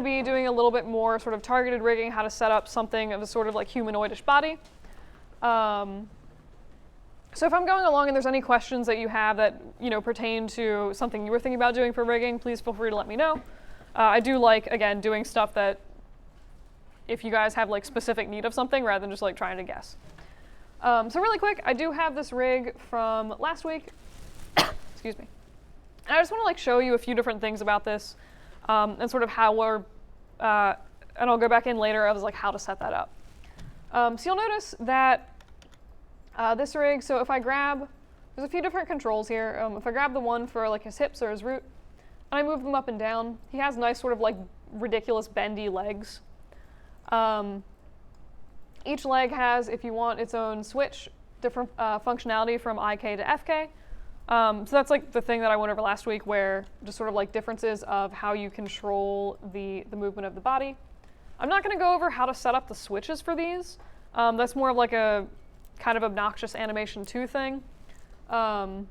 to be doing a little bit more sort of targeted rigging, how to set up something of a sort of like humanoidish body. So if I'm going along and there's any questions that you have that pertain to something you were thinking about doing for rigging, please feel free to let me know. I do like, again, doing stuff that if you guys have like specific need of something rather than just like trying to guess. So really quick, I do have this rig from last week. Excuse me. And I just want to like show you a few different things about this and sort of how we're, and I'll go back in later of like how to set that up. So you'll notice that this rig, so if I grab, there's a few different controls here. If I grab the one for like his hips or his root, and I move them up and down, he has nice sort of like ridiculous bendy legs. Each leg has, if you want, its own switch, different functionality from IK to FK. So that's like the thing that I went over last week, where just sort of like differences of how you control the movement of the body. I'm not going to go over how to set up the switches for these. That's more of like a kind of obnoxious animation 2 thing. So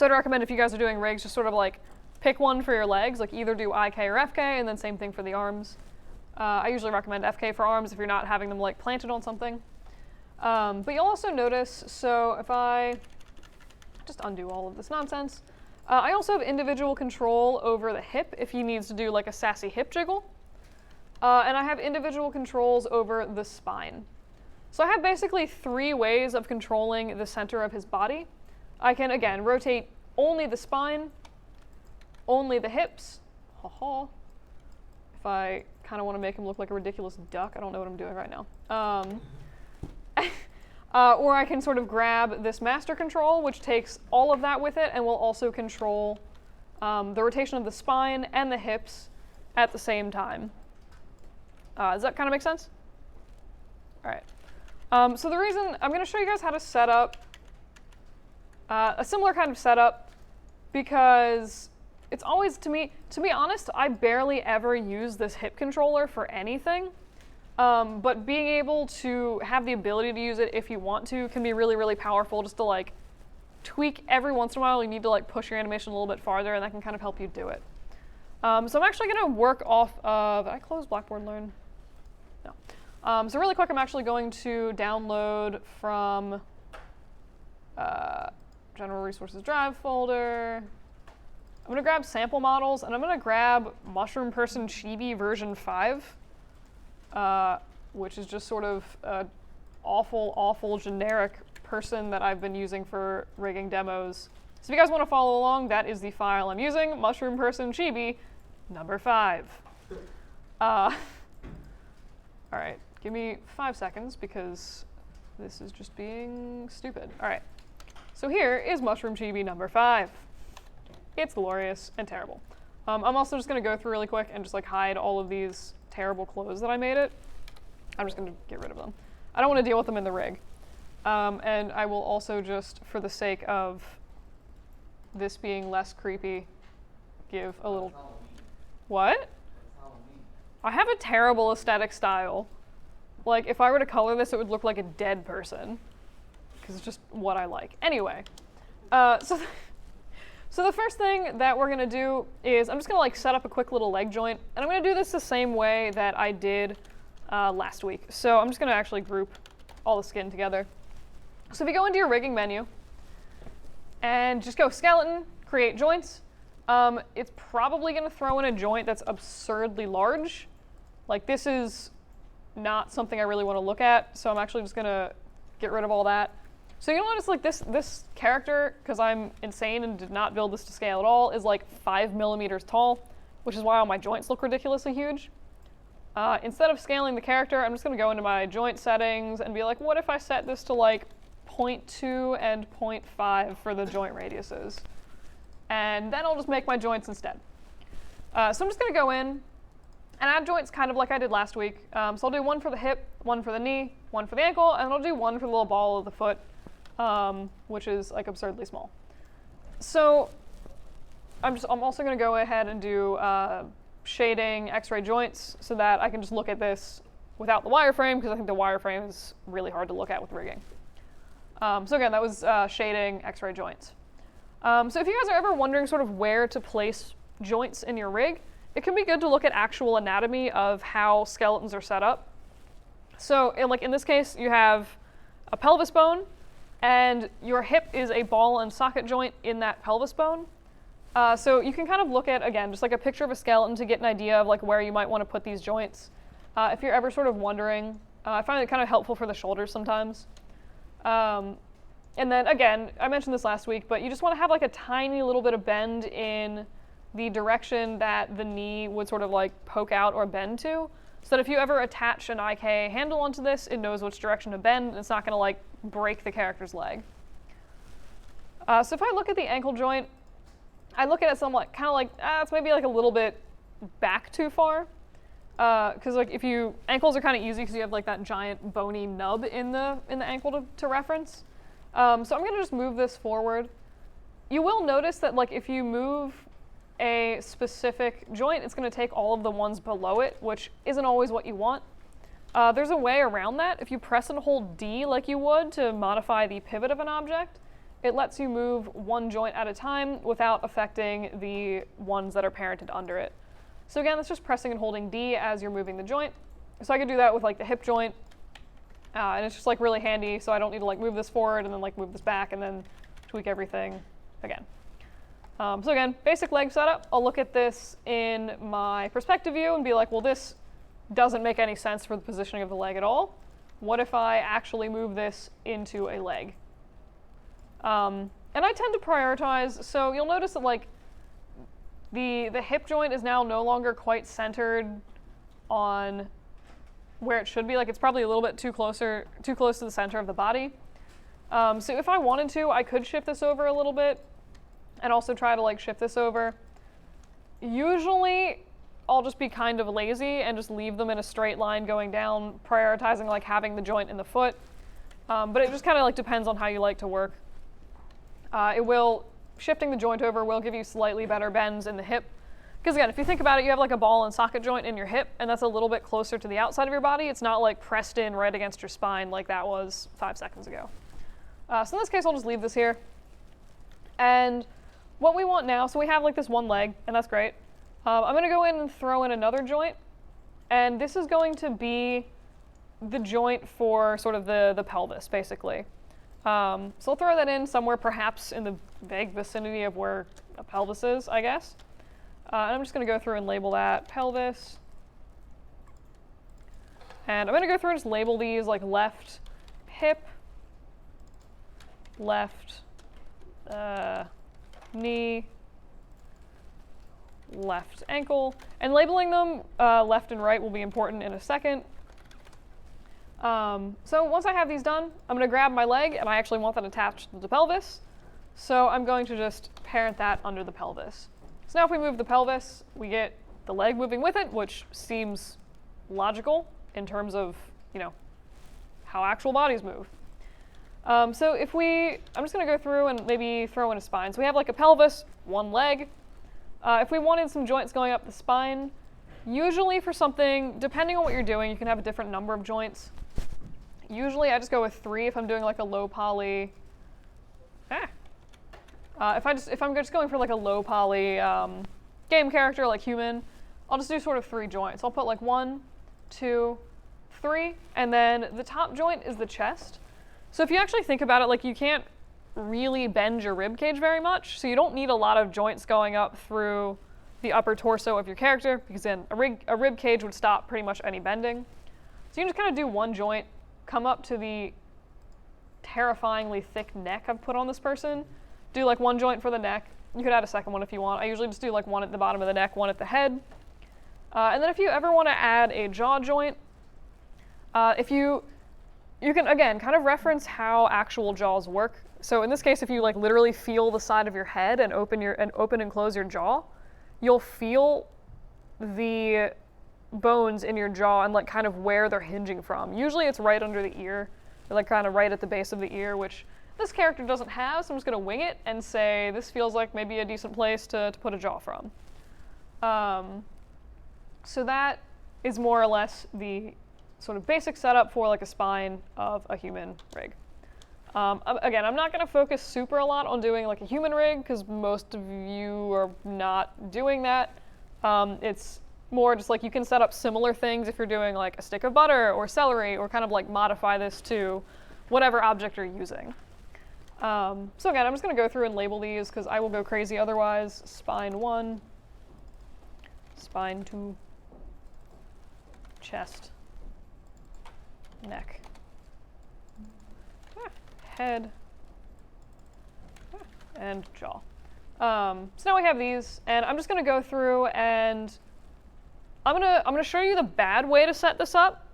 I'd recommend if you guys are doing rigs, just sort of like pick one for your legs, like either do IK or FK, and then same thing for the arms. I usually recommend FK for arms if you're not having them like planted on something. But you'll also notice, so if I just undo all of this nonsense, I also have individual control over the hip if he needs to do like a sassy hip jiggle. And I have individual controls over the spine. So I have basically 3 ways of controlling the center of his body. I can, again, rotate only the spine, only the hips. Ha-ha. If I kind of want to make him look like a ridiculous duck, I don't know what I'm doing right now. Or I can sort of grab this master control, which takes all of that with it and will also control the rotation of the spine and the hips at the same time. Does that kind of make sense? All right. So the reason I'm going to show you guys how to set up a similar kind of setup, because it's always, to be honest, I barely ever use this hip controller for anything. But being able to have the ability to use it if you want to can be really, really powerful, just to like tweak every once in a while. You need to like push your animation a little bit farther, and that can kind of help you do it. So I'm actually going to work off of, did I close Blackboard Learn? No. So really quick, I'm actually going to download from General Resources Drive folder. I'm going to grab sample models, and I'm going to grab Mushroom Person Chibi version 5, which is just sort of an awful, awful generic person that I've been using for rigging demos. So if you guys want to follow along, that is the file I'm using, Mushroom Person Chibi number 5. All right. Give me 5 seconds because this is just being stupid. All right. So here is Mushroom Chibi number 5. It's glorious and terrible. I'm also just going to go through really quick and just like hide all of these terrible clothes that I made it. I'm just going to get rid of them. I don't want to deal with them in the rig. And I will also just, for the sake of this being less creepy, give a little... What? I have a terrible aesthetic style. Like, if I were to color this, it would look like a dead person, because it's just what I like. Anyway, so the first thing that we're going to do is I'm just going to like set up a quick little leg joint, and I'm going to do this the same way that I did last week. So I'm just going to actually group all the skin together. So if you go into your rigging menu and just go skeleton, create joints, it's probably going to throw in a joint that's absurdly large. Like, this is not something I really want to look at, so I'm actually just going to get rid of all that. So you'll notice like this character, because I'm insane and did not build this to scale at all, is like 5 millimeters tall, which is why all my joints look ridiculously huge. Instead of scaling the character, I'm just going to go into my joint settings and be like, what if I set this to like 0.2 and 0.5 for the joint radiuses? And then I'll just make my joints instead. So I'm just going to go in and add joints kind of like I did last week. So I'll do one for the hip, one for the knee, one for the ankle, and I'll do one for the little ball of the foot, which is like absurdly small. So I'm also going to go ahead and do shading X-ray joints so that I can just look at this without the wireframe, because I think the wireframe is really hard to look at with rigging. So again, that was shading X-ray joints. So if you guys are ever wondering sort of where to place joints in your rig, it can be good to look at actual anatomy of how skeletons are set up. So in this case, you have a pelvis bone, and your hip is a ball and socket joint in that pelvis bone. So you can kind of look at, again, just like a picture of a skeleton to get an idea of like where you might want to put these joints. If you're ever sort of wondering, I find it kind of helpful for the shoulders sometimes. And then again, I mentioned this last week, but you just want to have like a tiny little bit of bend in the direction that the knee would sort of like poke out or bend to, so that if you ever attach an IK handle onto this, it knows which direction to bend, and it's not going to like break the character's leg. So if I look at the ankle joint, I look at it somewhat kind of like, it's maybe like a little bit back too far. Because like ankles are kind of easy because you have like that giant bony nub in the ankle to reference. So I'm going to just move this forward. You will notice that like if you move a specific joint, it's going to take all of the ones below it, which isn't always what you want. There's a way around that. If you press and hold D like you would to modify the pivot of an object, it lets you move one joint at a time without affecting the ones that are parented under it. So again, that's just pressing and holding D as you're moving the joint. So I could do that with like the hip joint, and it's just like really handy, so I don't need to like move this forward and then like move this back and then tweak everything again. So again, basic leg setup. I'll look at this in my perspective view and be like, well, this doesn't make any sense for the positioning of the leg at all. What if I actually move this into a leg? And I tend to prioritize, so you'll notice that like the hip joint is now no longer quite centered on where it should be. Like it's probably a little bit too close to the center of the body. So if I wanted to, I could shift this over a little bit and also try to like shift this over. Usually I'll just be kind of lazy and just leave them in a straight line going down, prioritizing like having the joint in the foot. But it just kind of like depends on how you like to work. Shifting the joint over will give you slightly better bends in the hip. Because again, if you think about it, you have like a ball and socket joint in your hip, and that's a little bit closer to the outside of your body. It's not like pressed in right against your spine like that was 5 seconds ago. So in this case, I'll just leave this here. And what we want now, so we have like this one leg, and that's great. I'm going to go in and throw in another joint, and this is going to be the joint for sort of the pelvis, basically. So I'll throw that in somewhere perhaps in the vague vicinity of where a pelvis is, I guess. And I'm just going to go through and label that pelvis. And I'm going to go through and just label these like left hip, left knee, left ankle. And labeling them left and right will be important in a second. So once I have these done, I'm going to grab my leg, and I actually want that attached to the pelvis. So I'm going to just parent that under the pelvis. So now if we move the pelvis, we get the leg moving with it, which seems logical in terms of, how actual bodies move. So I'm just going to go through and maybe throw in a spine. So we have like a pelvis, one leg. If we wanted some joints going up the spine, usually for something, depending on what you're doing, you can have a different number of joints. Usually I just go with 3 if I'm doing like a low poly. If I'm just going for like a low poly game character like human, I'll just do sort of 3 joints. I'll put like 1, 2, 3, and then the top joint is the chest. So if you actually think about it, like you can't really bend your rib cage very much, so you don't need a lot of joints going up through the upper torso of your character, because then a rib cage would stop pretty much any bending. So you can just kind of do 1 joint, come up to the terrifyingly thick neck I've put on this person, do like 1 joint for the neck. You could add a second one if you want. I usually just do like 1 at the bottom of the neck, 1 at the head. And then if you ever want to add a jaw joint, you can, again, kind of reference how actual jaws work. So in this case, if you like literally feel the side of your head and open and close your jaw, you'll feel the bones in your jaw and like kind of where they're hinging from. Usually it's right under the ear, or like kind of right at the base of the ear, which this character doesn't have, so I'm just going to wing it and say this feels like maybe a decent place to put a jaw from. So that is more or less the sort of basic setup for like a spine of a human rig. Again, I'm not going to focus super a lot on doing like a human rig because most of you are not doing that. It's more just like you can set up similar things if you're doing like a stick of butter or celery, or kind of like modify this to whatever object you're using. So again, I'm just going to go through and label these because I will go crazy otherwise. Spine 1, spine 2, chest, neck, head, and jaw. So now we have these, and I'm just going to go through and I'm gonna show you the bad way to set this up,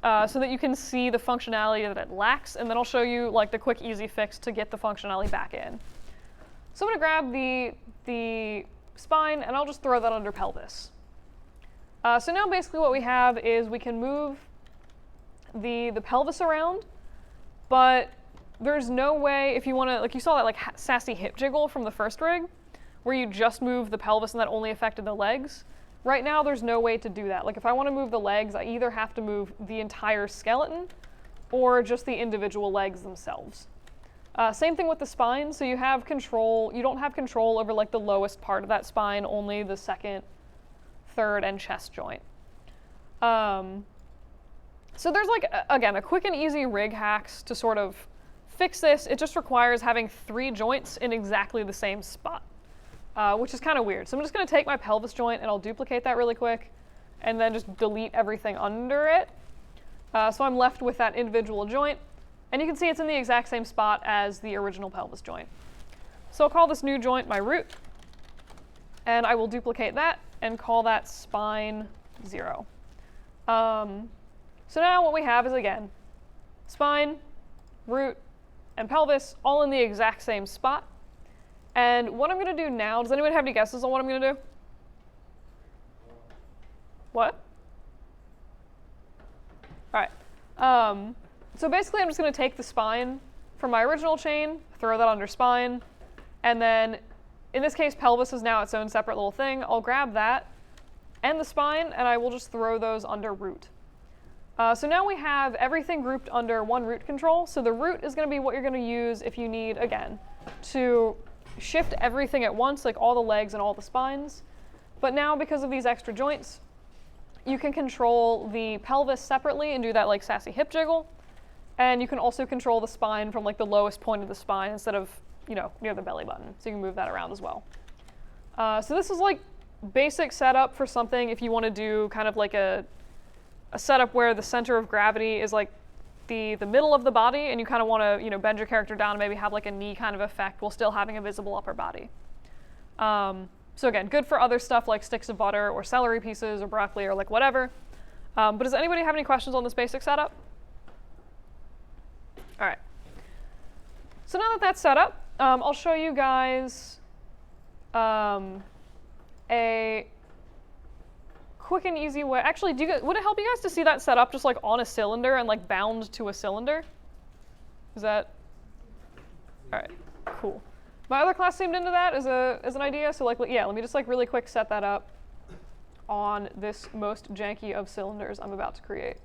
so that you can see the functionality that it lacks, and then I'll show you like the quick, easy fix to get the functionality back in. So I'm gonna grab the spine, and I'll just throw that under pelvis. So now basically what we have is we can move the pelvis around, but there's no way, if you want to, like you saw that like sassy hip jiggle from the first rig, where you just move the pelvis and that only affected the legs. Right now, there's no way to do that. Like if I want to move the legs, I either have to move the entire skeleton or just the individual legs themselves. Same thing with the spine. So you have control, you don't have control over like the lowest part of that spine, only the second, third, and chest joint. So there's like, again, a quick and easy rig hacks to sort of fix this. It just requires having 3 joints in exactly the same spot. Which is kind of weird. So I'm just going to take my pelvis joint and I'll duplicate that really quick and then just delete everything under it. So I'm left with that individual joint, and you can see it's in the exact same spot as the original pelvis joint. So I'll call this new joint my root, and I will duplicate that and call that spine 0. So now what we have is, again, spine, root, and pelvis all in the exact same spot. And what I'm going to do now, does anyone have any guesses on what I'm going to do? What? All right. So basically, I'm just going to take the spine from my original chain, throw that under spine, and then, in this case, pelvis is now its own separate little thing. I'll grab that and the spine, and I will just throw those under root. So now we have everything grouped under one root control. So the root is going to be what you're going to use if you need, again, to shift everything at once, like all the legs and all the spines. But now, because of these extra joints, you can control the pelvis separately and do that like sassy hip jiggle. And you can also control the spine from like the lowest point of the spine instead of, near the belly button. So you can move that around as well. So this is like basic setup for something if you want to do kind of like a setup where the center of gravity is like the middle of the body, and you kind of want to bend your character down and maybe have like a knee kind of effect while still having a visible upper body. So again, good for other stuff like sticks of butter or celery pieces or broccoli or like whatever. But does anybody have any questions on this basic setup? All right. So now that that's set up, I'll show you guys a quick and easy way. Actually, would it help you guys to see that set up just like on a cylinder and like bound to a cylinder? Is that? All right, cool. My other class seemed into that as an idea. So like, yeah, let me just like really quick set that up on this most janky of cylinders I'm about to create.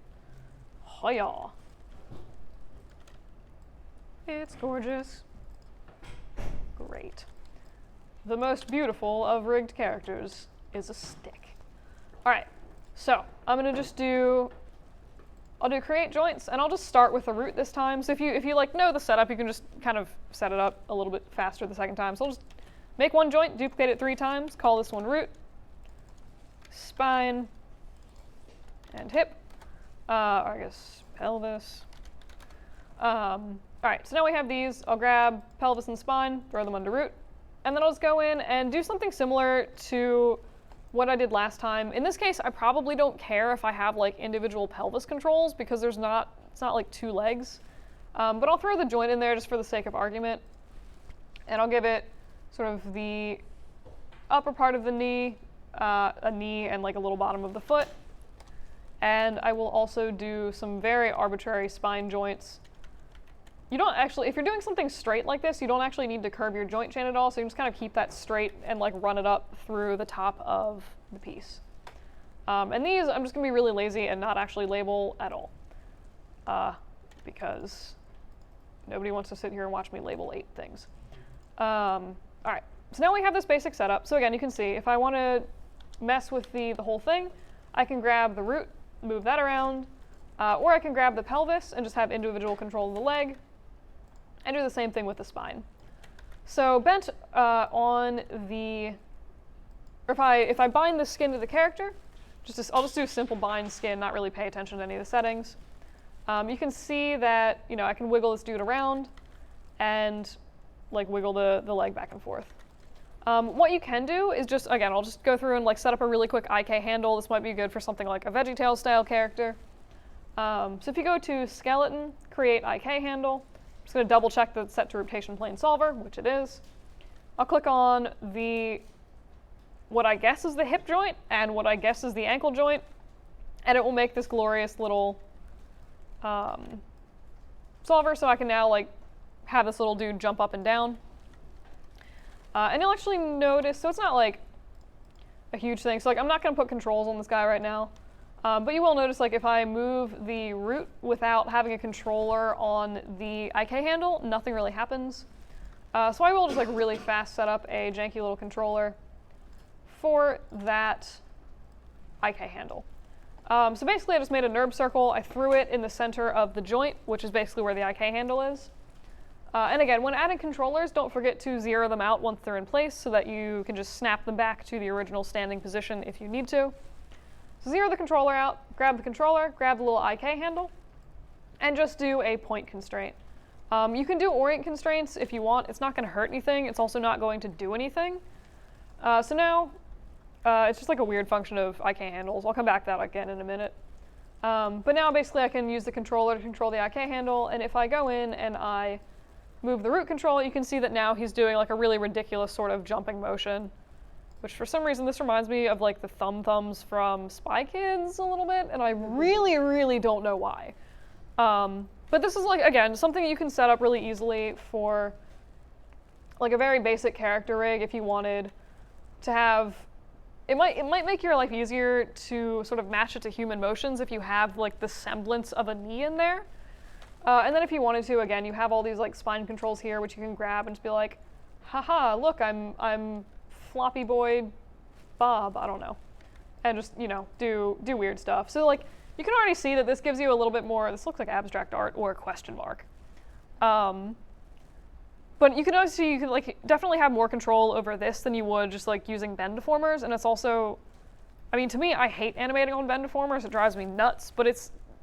Hi-ya. It's gorgeous. Great. The most beautiful of rigged characters is a stick. All right, so I'm gonna just I'll do create joints, and I'll just start with the root this time. So if you like know the setup, you can just kind of set it up a little bit faster the second time. So I'll just make one joint, duplicate it 3 times, call this one root, spine, and hip, or I guess pelvis. All right, so now we have these. I'll grab pelvis and spine, throw them under root, and then I'll just go in and do something similar to what I did last time. In this case, I probably don't care if I have like individual pelvis controls because it's not like 2 legs. But I'll throw the joint in there just for the sake of argument. And I'll give it sort of the upper part of the knee, a knee, and like a little bottom of the foot. And I will also do some very arbitrary spine joints. You don't actually, if you're doing something straight like this, you don't actually need to curve your joint chain at all, so you can just kind of keep that straight and like run it up through the top of the piece. And these, I'm just gonna be really lazy and not actually label at all, because nobody wants to sit here and watch me label 8 things. All right, so now we have this basic setup. So again, you can see if I want to mess with the whole thing, I can grab the root, move that around, or I can grab the pelvis and just have individual control of the leg, and do the same thing with the spine. So bent on the, or if I bind the skin to the character, I'll just do a simple bind skin, not really pay attention to any of the settings. You can see that, you know, I can wiggle this dude around and like wiggle the leg back and forth. What you can do is just, again, I'll just go through and like set up a really quick IK handle. This might be good for something like a VeggieTales style character. So if you go to skeleton, create IK handle, I'm just going to double check that it's set to rotation plane solver, which it is. I'll click on what I guess is the hip joint and what I guess is the ankle joint, and it will make this glorious little solver, so I can now like have this little dude jump up and down. And you'll actually notice, so it's not like a huge thing. So like I'm not going to put controls on this guy right now, but you will notice like if I move the root without having a controller on the IK handle, nothing really happens. So I will just like really fast set up a janky little controller for that IK handle. So basically I just made a NURB circle, I threw it in the center of the joint, which is basically where the IK handle is. And again, when adding controllers, don't forget to zero them out once they're in place so that you can just snap them back to the original standing position if you need to. So zero the controller out, grab the controller, grab the little IK handle, and just do a point constraint. You can do orient constraints if you want. It's not going to hurt anything. It's also not going to do anything. So now, it's just like a weird function of IK handles. I'll come back to that again in a minute. But now basically I can use the controller to control the IK handle, and if I go in and I move the root control, you can see that now he's doing like a really ridiculous sort of jumping motion, which for some reason this reminds me of like the thumbs from Spy Kids a little bit, and I really, really don't know why. But this is like, again, something you can set up really easily for like a very basic character rig if you wanted to have, it might make your life easier to sort of match it to human motions if you have like the semblance of a knee in there. And then if you wanted to, again, you have all these like spine controls here, which you can grab and just be like, haha, look, I'm floppy boy Bob, I don't know. And just, you know, do weird stuff. So like, you can already see that this gives you a little bit more, this looks like abstract art or a question mark. But you can also see, you can like definitely have more control over this than you would just like using bend deformers. And it's also, I mean, to me, I hate animating on bend deformers. It drives me nuts, but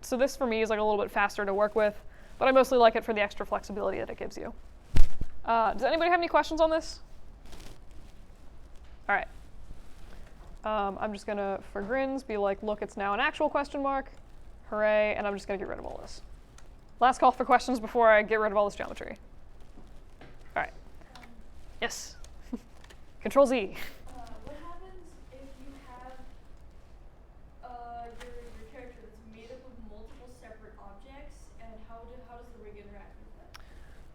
so this for me is like a little bit faster to work with, but I mostly like it for the extra flexibility that it gives you. Does anybody have any questions on this? All right. I'm just gonna, for grins, be like, look, it's now an actual question mark. Hooray, and I'm just gonna get rid of all this. Last call for questions before I get rid of all this geometry. All right. Yes. Control Z. What happens if you have your character that's made up of multiple separate objects, and how does the rig interact with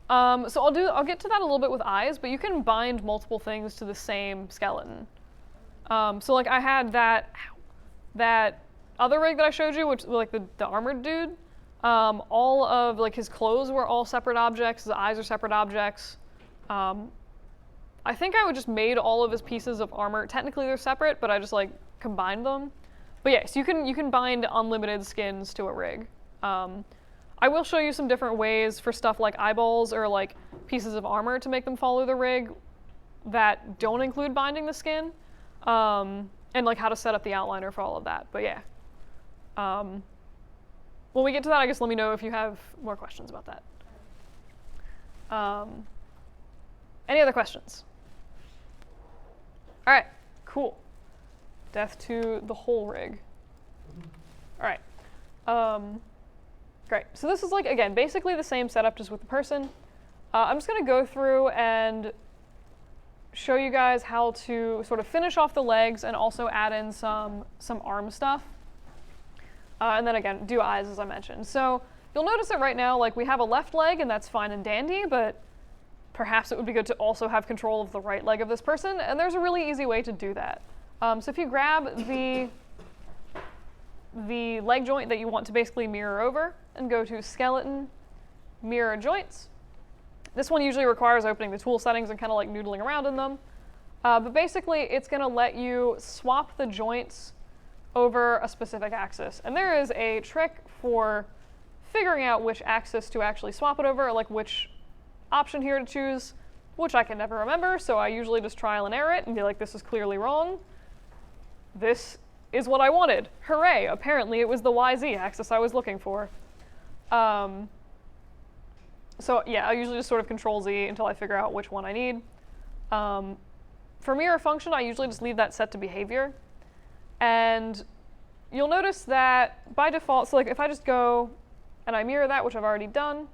that? So I'll get to that a little bit with eyes, but you can bind multiple things to the same skeleton. So like I had that other rig that I showed you, which like the armored dude. All of like his clothes were all separate objects. His eyes are separate objects. I think I would just made all of his pieces of armor. Technically they're separate, but I just like combined them. But yes, you can bind unlimited skins to a rig. I will show you some different ways for stuff like eyeballs or like pieces of armor to make them follow the rig that don't include binding the skin, and like how to set up the outliner for all of that. But yeah, when we get to that, I guess let me know if you have more questions about that. Any other questions? All right, cool. Death to the whole rig. All right. Great. So this is like, again, basically the same setup just with the person. I'm just going to go through and show you guys how to sort of finish off the legs and also add in some arm stuff. And then again, do eyes as I mentioned. So you'll notice that right now, like we have a left leg and that's fine and dandy, but perhaps it would be good to also have control of the right leg of this person. And there's a really easy way to do that. So if you grab the leg joint that you want to basically mirror over and go to skeleton, mirror joints. This one usually requires opening the tool settings and kind of like noodling around in them. But basically, it's going to let you swap the joints over a specific axis. And there is a trick for figuring out which axis to actually swap it over, like which option here to choose, which I can never remember, so I usually just trial and error it and be like, this is clearly wrong. This is what I wanted. Hooray! Apparently it was the YZ axis I was looking for. So yeah, I usually just sort of Control Z until I figure out which one I need. For mirror function, I usually just leave that set to behavior. And you'll notice that by default, so like if I just go and I mirror that, which I've already done,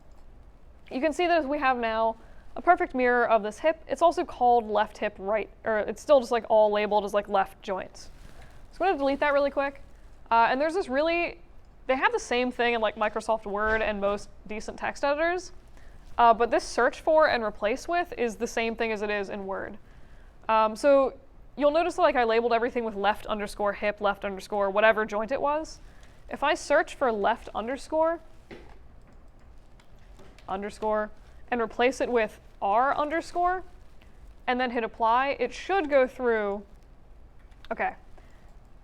you can see that we have now a perfect mirror of this hip. It's also called left hip right, or it's still just like all labeled as like left joints. So I'm going to delete that really quick. And there's this really, they have the same thing in like Microsoft Word and most decent text editors, but this search for and replace with is the same thing as it is in Word. So you'll notice that, like I labeled everything with left underscore hip, left underscore whatever joint it was. If I search for left underscore and replace it with R underscore and then hit apply, it should go through. Okay.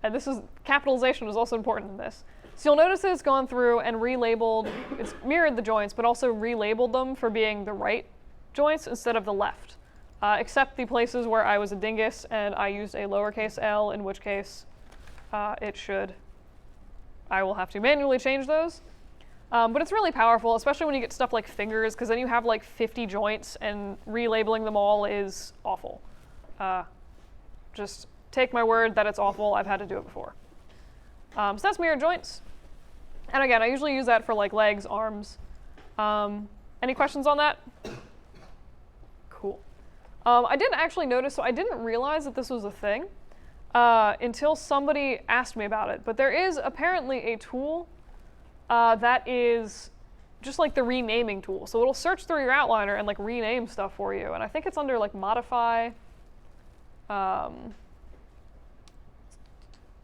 And this is, capitalization is also important in this. So you'll notice that it's gone through and relabeled, it's mirrored the joints, but also relabeled them for being the right joints instead of the left. Except the places where I was a dingus and I used a lowercase l, in which case I will have to manually change those. But it's really powerful, especially when you get stuff like fingers, because then you have like 50 joints and relabeling them all is awful. Just take my word that it's awful. I've had to do it before. So that's mirror joints. And again, I usually use that for like legs, arms. Any questions on that? Cool. I didn't actually notice, so I didn't realize that this was a thing until somebody asked me about it. But there is apparently a tool that is just like the renaming tool. So it'll search through your outliner and like rename stuff for you. And I think it's under like modify.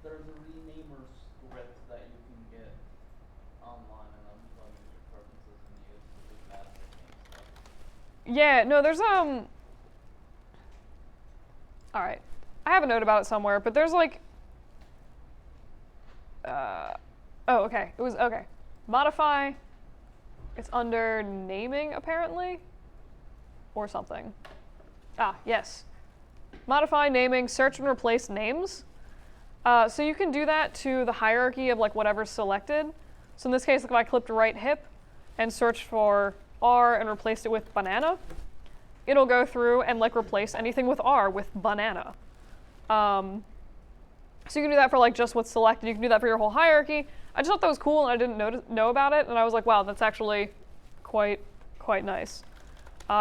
There's a renamer script that you can get online and unplug your preferences and use to do that stuff. Yeah, no, there's all right. I have a note about it somewhere, but there's like oh, okay. It was okay. Modify. It's under naming apparently, or something. Ah, yes. Modify naming, search and replace names. So you can do that to the hierarchy of like whatever's selected. So in this case, if I clicked right hip and searched for R and replaced it with banana, it'll go through and like replace anything with R with banana. So you can do that for like just what's selected. You can do that for your whole hierarchy. I just thought that was cool and I didn't know about it, and I was like, wow, that's actually quite nice.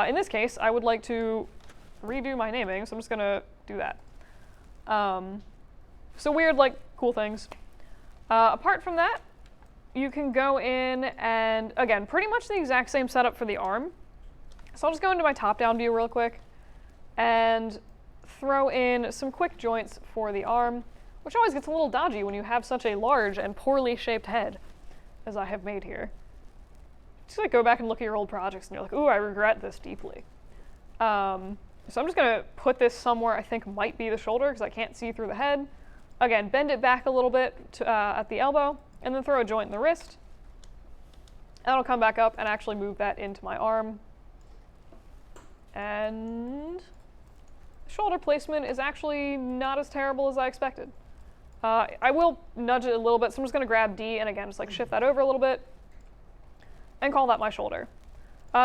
In this case, I would like to redo my naming, so I'm just gonna do that. So weird, like, cool things. Apart from that, you can go in and, again, pretty much the exact same setup for the arm. So I'll just go into my top-down view real quick and throw in some quick joints for the arm, which always gets a little dodgy when you have such a large and poorly shaped head, as I have made here. Just like go back and look at your old projects and you're like, ooh, I regret this deeply. So I'm just gonna put this somewhere I think might be the shoulder because I can't see through the head. Again, bend it back a little bit to, at the elbow, and then throw a joint in the wrist. And I'll come back up and actually move that into my arm. And shoulder placement is actually not as terrible as I expected. I will nudge it a little bit, so I'm just gonna grab D and again, just like shift that over a little bit and call that my shoulder.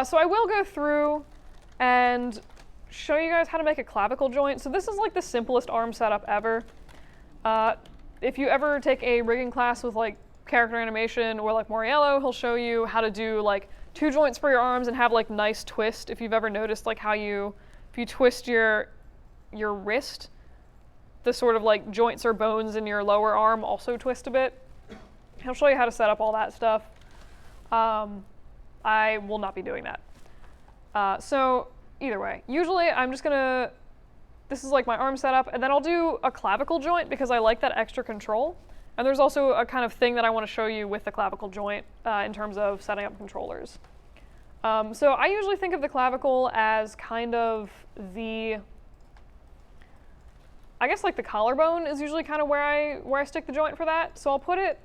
So I will go through and show you guys how to make a clavicle joint. So this is like the simplest arm setup ever. If you ever take a rigging class with like character animation or like Moriello, he'll show you how to do like 2 joints for your arms and have like nice twist. If you've ever noticed like how if you twist your wrist, the sort of like joints or bones in your lower arm also twist a bit. He'll show you how to set up all that stuff. I will not be doing that. So either way, usually I'm just gonna, this is like my arm setup, and then I'll do a clavicle joint because I like that extra control. And there's also a kind of thing that I want to show you with the clavicle joint in terms of setting up controllers. So I usually think of the clavicle as kind of the I guess like the collarbone is usually kind of where I stick the joint for that. So I'll put it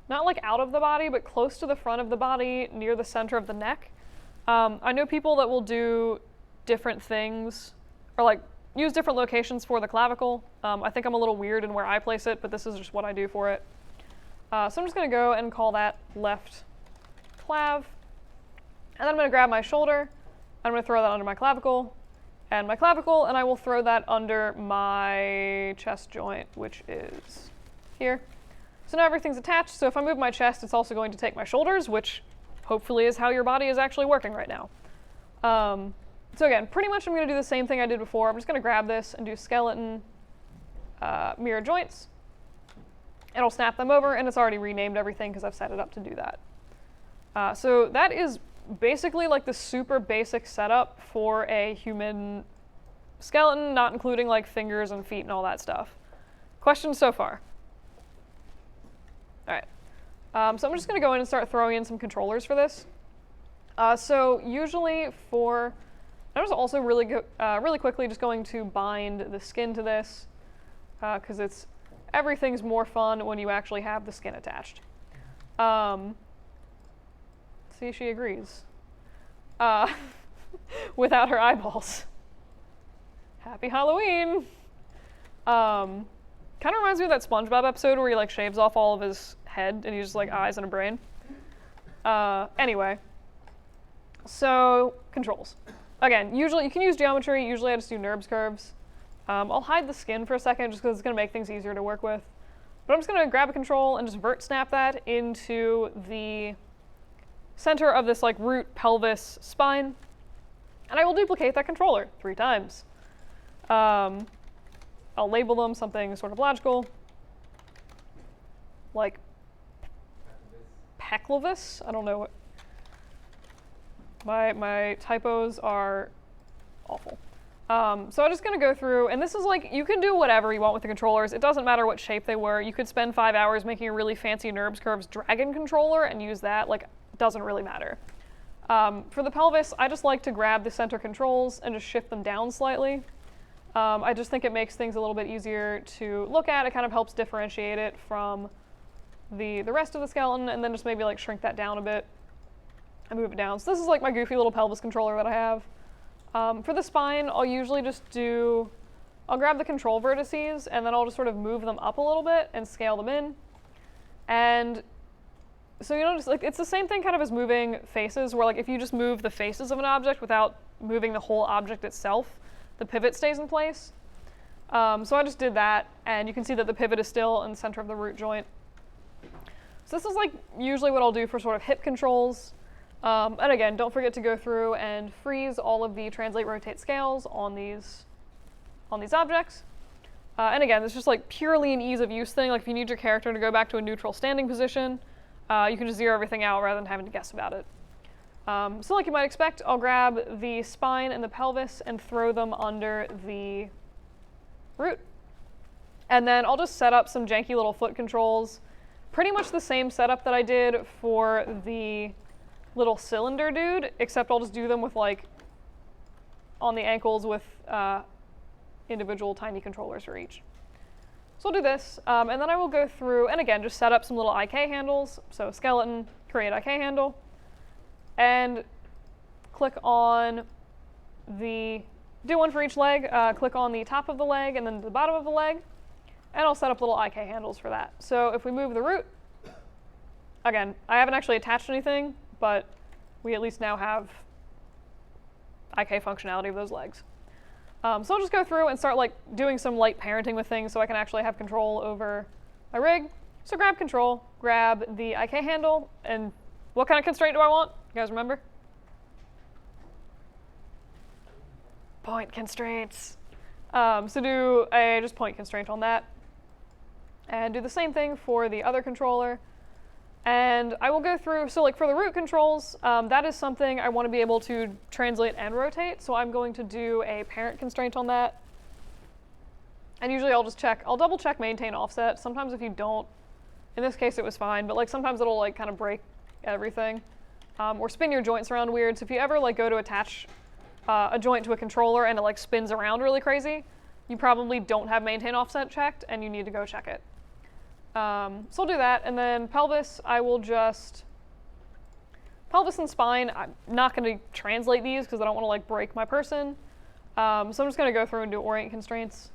not like out of the body, but close to the front of the body, near the center of the neck. I know people that will do different things, or like use different locations for the clavicle. I think I'm a little weird in where I place it, but this is just what I do for it. So I'm just gonna go and call that left clav. And then I'm gonna grab my shoulder, I'm gonna throw that under my clavicle, and my clavicle, and I will throw that under my chest joint, which is here. So now everything's attached, so if I move my chest, it's also going to take my shoulders, which hopefully is how your body is actually working right now. So again, pretty much I'm going to do the same thing I did before. I'm just going to grab this and do skeleton mirror joints. It'll snap them over, and it's already renamed everything because I've set it up to do that. So that is basically like the super basic setup for a human skeleton, not including like fingers and feet and all that stuff. Questions so far? All right, so I'm just going to go in and start throwing in some controllers for this. So usually I'm just also really quickly just going to bind the skin to this because everything's more fun when you actually have the skin attached. See, she agrees. Without her eyeballs. Happy Halloween. Kind of reminds me of that SpongeBob episode where he like shaves off all of his head and he's just like eyes and a brain. Anyway, so controls. Again, usually you can use geometry. Usually I just do NURBS curves. I'll hide the skin for a second just because it's going to make things easier to work with. But I'm just going to grab a control and just vert snap that into the center of this like root pelvis spine. And I will duplicate that controller 3 times. I'll label them something sort of logical, like Pelvis. I don't know what. My typos are awful. So I'm just going to go through, and this is like, you can do whatever you want with the controllers. It doesn't matter what shape they were. You could spend 5 hours making a really fancy NURBS Curves dragon controller and use that. Like, it doesn't really matter. For the pelvis, I just like to grab the center controls and just shift them down slightly. I just think it makes things a little bit easier to look at. It kind of helps differentiate it from the rest of the skeleton, and then just maybe like shrink that down a bit and move it down. So this is like my goofy little pelvis controller that I have. For the spine, I'll usually just I'll grab the control vertices and then I'll just sort of move them up a little bit and scale them in. And so, you know, just like it's the same thing kind of as moving faces, where like if you just move the faces of an object without moving the whole object itself, the pivot stays in place. So I just did that, and you can see that the pivot is still in the center of the root joint. So this is like usually what I'll do for sort of hip controls. And again, don't forget to go through and freeze all of the translate, rotate scales on these objects. And again, it's just like purely an ease of use thing. Like if you need your character to go back to a neutral standing position, you can just zero everything out rather than having to guess about it. So like you might expect, I'll grab the spine and the pelvis and throw them under the root. And then I'll just set up some janky little foot controls. Pretty much the same setup that I did for the little cylinder dude, except I'll just do them with like on the ankles with individual tiny controllers for each. So I'll do this, and then I will go through and again just set up some little IK handles. So skeleton, create IK handle, and click on do one for each leg, click on the top of the leg and then the bottom of the leg, and I'll set up little IK handles for that. So if we move the root, again, I haven't actually attached anything, but we at least now have IK functionality of those legs. So I'll just go through and start like doing some light parenting with things so I can actually have control over my rig. So grab control, grab the IK handle, and what kind of constraint do I want? You guys remember? Point constraints. So do a just point constraint on that. And do the same thing for the other controller. And I will go through, so like for the root controls, that is something I want to be able to translate and rotate. So I'm going to do a parent constraint on that. And usually I'll double check maintain offset. Sometimes if you don't, in this case it was fine, but like sometimes it'll like kind of break everything. Or spin your joints around weird. So if you ever like go to attach a joint to a controller and it like spins around really crazy, you probably don't have maintain offset checked and you need to go check it. So I'll do that, and then pelvis, I will just, pelvis and spine, I'm not going to translate these because I don't want to like break my person. So I'm just going to go through and do orient constraints.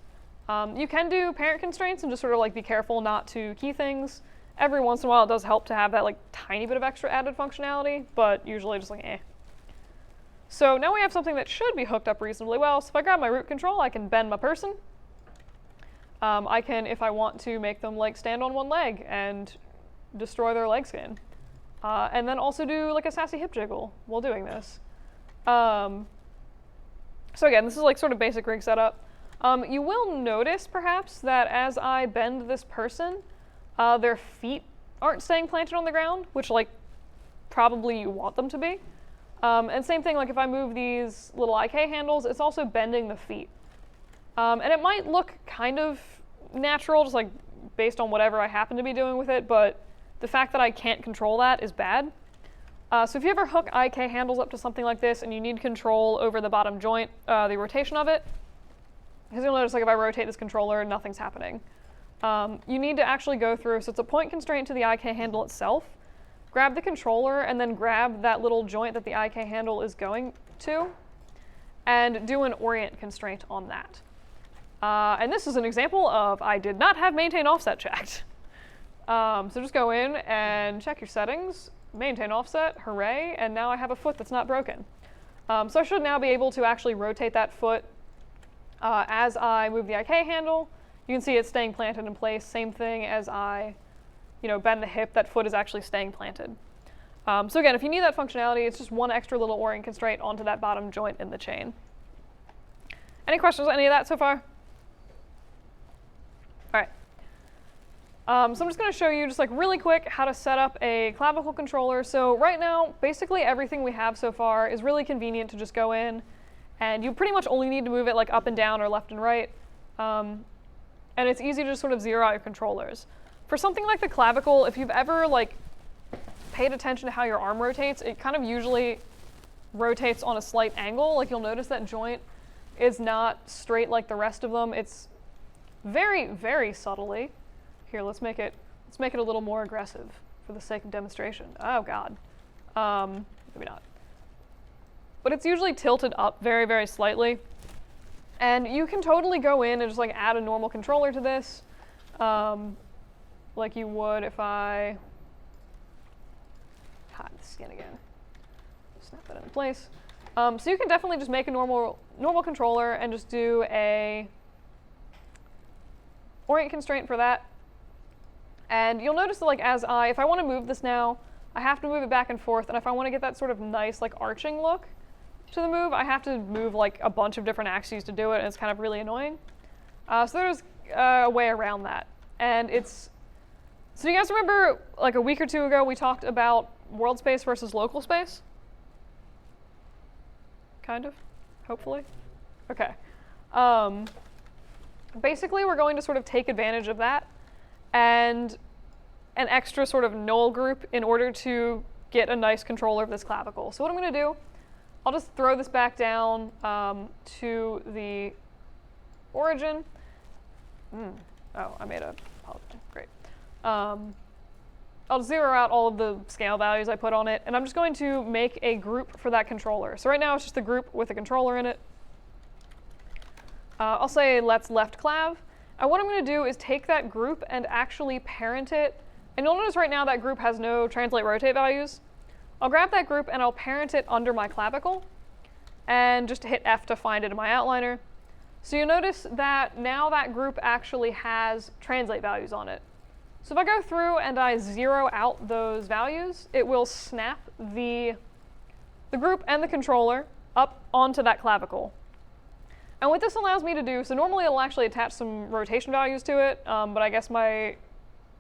You can do parent constraints and just sort of like be careful not to key things. Every once in a while it does help to have that like tiny bit of extra added functionality, but usually just like eh. So now we have something that should be hooked up reasonably well. So if I grab my root control, I can bend my person. I can, if I want to, make them like stand on one leg and destroy their leg skin. And then also do like a sassy hip jiggle while doing this. So again, this is like sort of basic rig setup. You will notice perhaps that as I bend this person, their feet aren't staying planted on the ground, which like probably you want them to be. And same thing, like if I move these little IK handles, it's also bending the feet. And it might look kind of natural, just like based on whatever I happen to be doing with it, but the fact that I can't control that is bad. So if you ever hook IK handles up to something like this and you need control over the bottom joint, the rotation of it, because you'll notice like if I rotate this controller, nothing's happening. You need to actually go through, so it's a point constraint to the IK handle itself, grab the controller and then grab that little joint that the IK handle is going to, and do an orient constraint on that. And this is an example of I did not have maintain offset checked. So just go in and check your settings, maintain offset, hooray, and now I have a foot that's not broken. So I should now be able to actually rotate that foot as I move the IK handle. You can see it's staying planted in place. Same thing as I bend the hip, that foot is actually staying planted. So again, if you need that functionality, it's just one extra little orient constraint onto that bottom joint in the chain. Any questions on any of that so far? All right. So I'm just going to show you just like really quick how to set up a Clavicle controller. So right now, basically everything we have so far is really convenient to just go in, and you pretty much only need to move it like up and down or left and right. And it's easy to just sort of zero out your controllers. For something like the clavicle, if you've ever like paid attention to how your arm rotates, it kind of usually rotates on a slight angle. Like you'll notice that joint is not straight like the rest of them. It's very, very subtly. Here, let's make it a little more aggressive for the sake of demonstration. Oh God, maybe not. But it's usually tilted up very, very slightly. And you can totally go in and just like add a normal controller to this, like you would if I hide the skin again. Snap that into place. So you can definitely just make a normal controller and just do a orient constraint for that. And you'll notice that like if I want to move this now, I have to move it back and forth, and if I want to get that sort of nice like arching look to the move, I have to move like a bunch of different axes to do it, and it's kind of really annoying. So there's a way around that. And so you guys remember like a week or two ago we talked about world space versus local space? Kind of, hopefully. Okay. Basically we're going to sort of take advantage of that and an extra sort of null group in order to get a nice controller of this clavicle. So what I'm going to do, I'll just throw this back down to the origin. Oh, I made a polygon. Great. I'll zero out all of the scale values I put on it, and I'm just going to make a group for that controller. So right now it's just a group with a controller in it. I'll say let's left clav. And what I'm going to do is take that group and actually parent it. And you'll notice right now that group has no translate rotate values. I'll grab that group and I'll parent it under my clavicle, and just hit F to find it in my outliner. So you'll notice that now that group actually has translate values on it. So if I go through and I zero out those values, it will snap the group and the controller up onto that clavicle. And what this allows me to do, so normally it'll actually attach some rotation values to it, but I guess my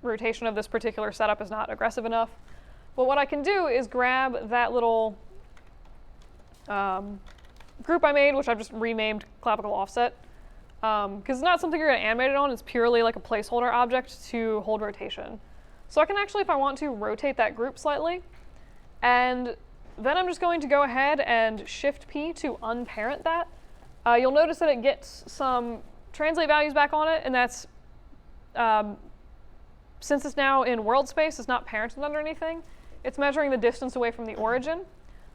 rotation of this particular setup is not aggressive enough. But what I can do is grab that little group I made, which I've just renamed Clavicle Offset, because it's not something you're going to animate it on, it's purely like a placeholder object to hold rotation. So I can actually, if I want to, rotate that group slightly, and then I'm just going to go ahead and Shift P to unparent that. You'll notice that it gets some translate values back on it, and that's since it's now in world space, it's not parented under anything. It's measuring the distance away from the origin.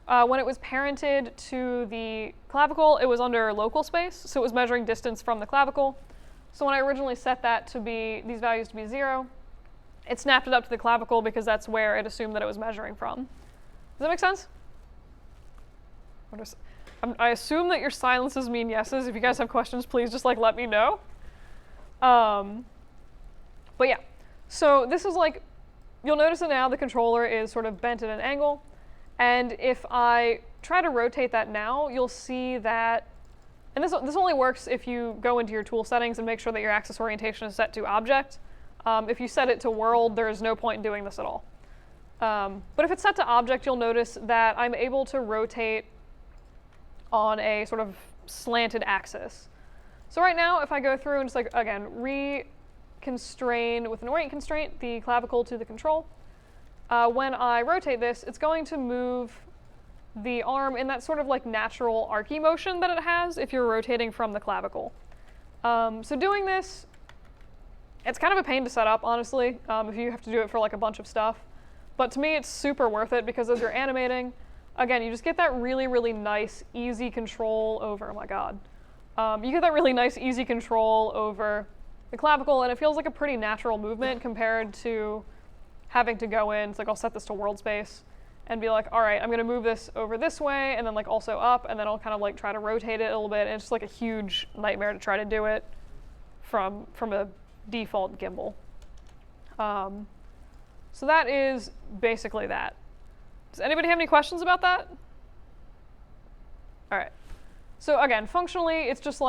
When it was parented to the clavicle, it was under local space, so it was measuring distance from the clavicle. So when I originally set that to be, these values to be 0, it snapped it up to the clavicle because that's where it assumed that it was measuring from. Does that make sense? I assume that your silences mean yeses. If you guys have questions, please just let me know. But yeah, so this is you'll notice that now the controller is sort of bent at an angle. And if I try to rotate that now, you'll see that, and this only works if you go into your tool settings and make sure that your axis orientation is set to object. If you set it to world, there is no point in doing this at all. But if it's set to object, you'll notice that I'm able to rotate on a sort of slanted axis. So right now, if I go through and just again, reconstrain with an orient constraint the clavicle to the control, when I rotate this, it's going to move the arm in that sort of natural archy motion that it has if you're rotating from the clavicle. So doing this, it's kind of a pain to set up, honestly, if you have to do it for a bunch of stuff. But to me, it's super worth it because as you're animating, again, you just get that really, really nice, easy control over, oh my god. You get that really nice, easy control over the clavicle, and it feels like a pretty natural movement compared to having to go in. It's I'll set this to world space and be all right, I'm gonna move this over this way, and then also up, and then I'll kind of try to rotate it a little bit, and it's just a huge nightmare to try to do it from a default gimbal. So that is basically that. Does anybody have any questions about that? All right. So again, functionally, it's just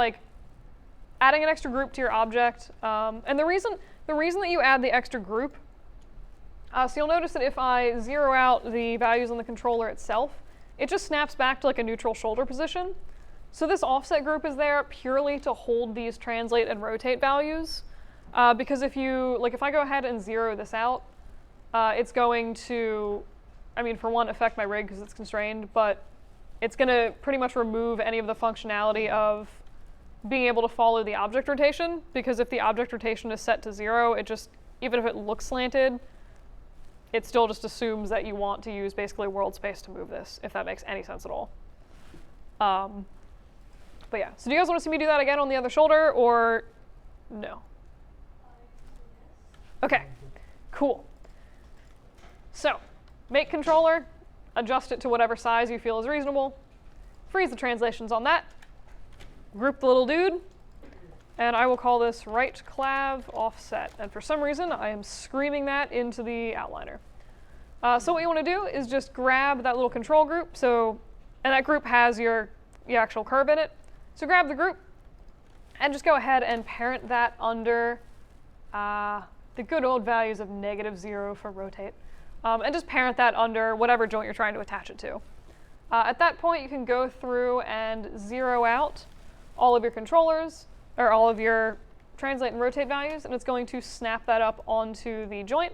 adding an extra group to your object. And the reason that you add the extra group, so you'll notice that if I zero out the values on the controller itself, it just snaps back to a neutral shoulder position. So this offset group is there purely to hold these translate and rotate values. Because if I go ahead and zero this out, it's going to, for one, affect my rig because it's constrained, but it's going to pretty much remove any of the functionality of being able to follow the object rotation, because if the object rotation is set to 0, it just, even if it looks slanted, it still just assumes that you want to use basically world space to move this, if that makes any sense at all. But yeah, so do you guys want to see me do that again on the other shoulder, or no? Okay, cool. So, make controller, adjust it to whatever size you feel is reasonable, freeze the translations on that, group the little dude, and I will call this right clav offset. And for some reason, I am screaming that into the outliner. So what you want to do is just grab that little control group, and that group has your actual curve in it. So grab the group, and just go ahead and parent that under the good old values of -0 for rotate. And just parent that under whatever joint you're trying to attach it to. At that point, you can go through and zero out all of your controllers, or all of your translate and rotate values, and it's going to snap that up onto the joint.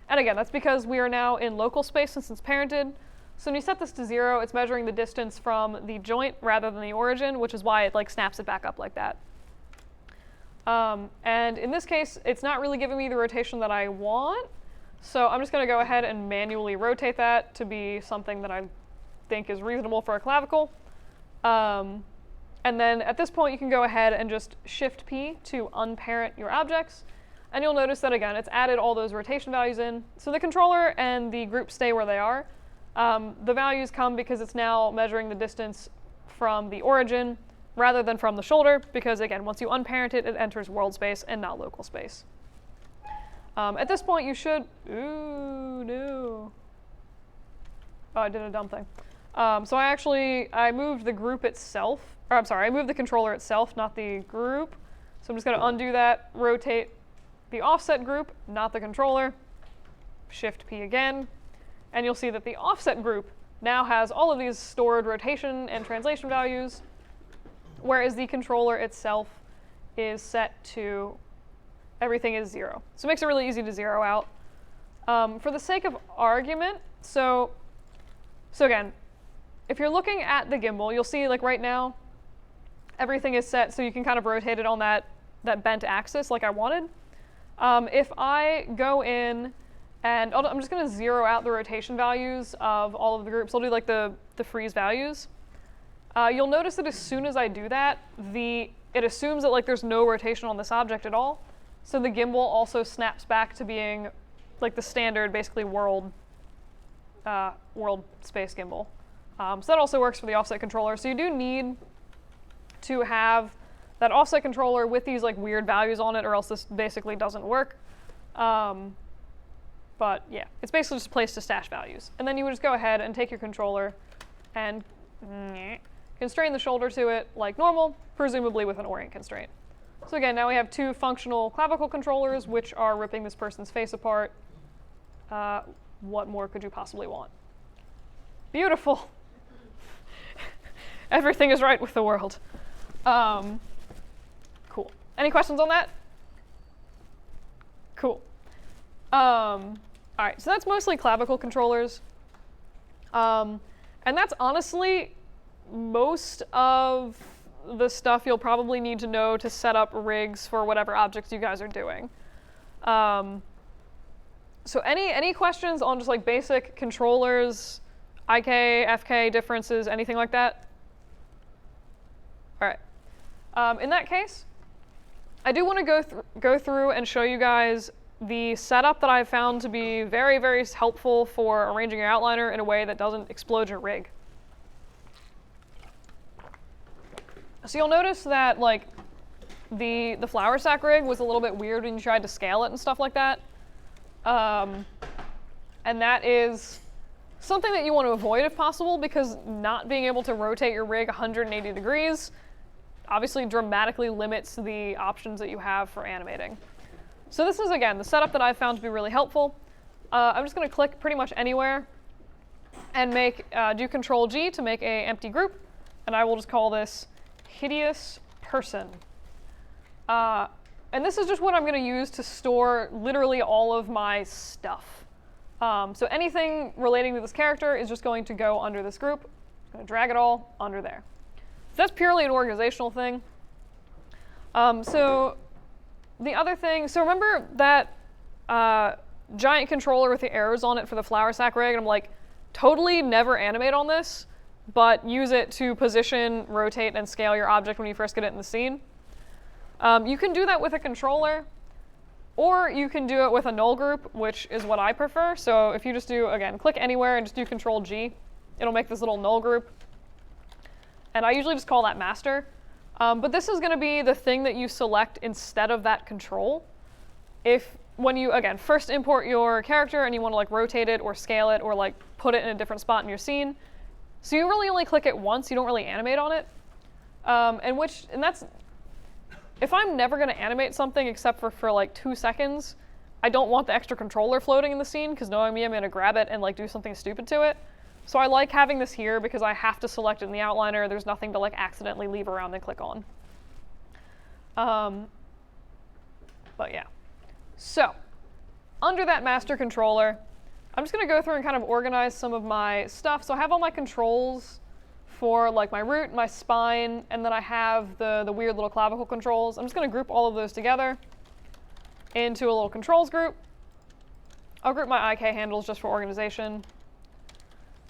And again, that's because we are now in local space since it's parented. So when you set this to 0, it's measuring the distance from the joint rather than the origin, which is why it snaps it back up like that. And in this case, it's not really giving me the rotation that I want. So I'm just going to go ahead and manually rotate that to be something that I think is reasonable for a clavicle. And then at this point, you can go ahead and just Shift P to unparent your objects. And you'll notice that, again, it's added all those rotation values in. So the controller and the group stay where they are. The values come because it's now measuring the distance from the origin rather than from the shoulder, because, again, once you unparent it, it enters world space and not local space. At this point, you should, ooh, no. Oh, I did a dumb thing. So I moved the group itself, or I'm sorry, I moved the controller itself, not the group. So I'm just gonna undo that, rotate the offset group, not the controller, Shift P again, and you'll see that the offset group now has all of these stored rotation and translation values, whereas the controller itself is set to everything is 0. So it makes it really easy to zero out. For the sake of argument, so again, if you're looking at the gimbal, you'll see right now, everything is set so you can kind of rotate it on that bent axis like I wanted. If I go in and I'm just going to zero out the rotation values of all of the groups. I'll do like the freeze values. You'll notice that as soon as I do that, it assumes that like there's no rotation on this object at all. So the gimbal also snaps back to being like the standard, basically world space gimbal. So that also works for the offset controller. So you do need to have that offset controller with these like weird values on it, or else this basically doesn't work. But yeah, it's basically just a place to stash values. And then you would just go ahead and take your controller and constrain the shoulder to it like normal, presumably with an orient constraint. So again, now we have two functional clavicle controllers, which are ripping this person's face apart. What more could you possibly want? Beautiful. Everything is right with the world. Cool. Any questions on that? Cool. All right, so that's mostly clavicle controllers. And that's honestly most of the stuff you'll probably need to know to set up rigs for whatever objects you guys are doing. So any questions on just like basic controllers, IK, FK differences, anything like that? All right. In that case, I do want to go through and show you guys the setup that I've found to be very, very helpful for arranging your outliner in a way that doesn't explode your rig. So you'll notice that like the flour sack rig was a little bit weird when you tried to scale it and stuff like that. And that is something that you want to avoid if possible, because not being able to rotate your rig 180 degrees obviously dramatically limits the options that you have for animating. So this is, again, the setup that I've found to be really helpful. I'm just going to click pretty much anywhere and do Control-G to make an empty group, and I will just call this hideous person. And this is just what I'm going to use to store literally all of my stuff. So anything relating to this character is just going to go under this group. I'm going to drag it all under there. So that's purely an organizational thing. So the other thing, so remember that giant controller with the arrows on it for the flour sack rig? And I'm like, totally never animate on this, but use it to position, rotate, and scale your object when you first get it in the scene. You can do that with a controller, or you can do it with a null group, which is what I prefer. So if you just do, again, click anywhere and just do Control-G, it'll make this little null group. And I usually just call that master. But this is going to be the thing that you select instead of that control. When you, again, first import your character and you want to like rotate it or scale it or like put it in a different spot in your scene. So you really only click it once, you don't really animate on it. And that's, if I'm never going to animate something except for like 2 seconds, I don't want the extra controller floating in the scene, because knowing me, I'm going to grab it and like do something stupid to it. So I like having this here because I have to select it in the outliner. There's nothing to like accidentally leave around and click on. But yeah. So under that master controller, I'm just going to go through and kind of organize some of my stuff. So I have all my controls for like my root, my spine, and then I have the weird little clavicle controls. I'm just going to group all of those together into a little controls group. I'll group my IK handles just for organization.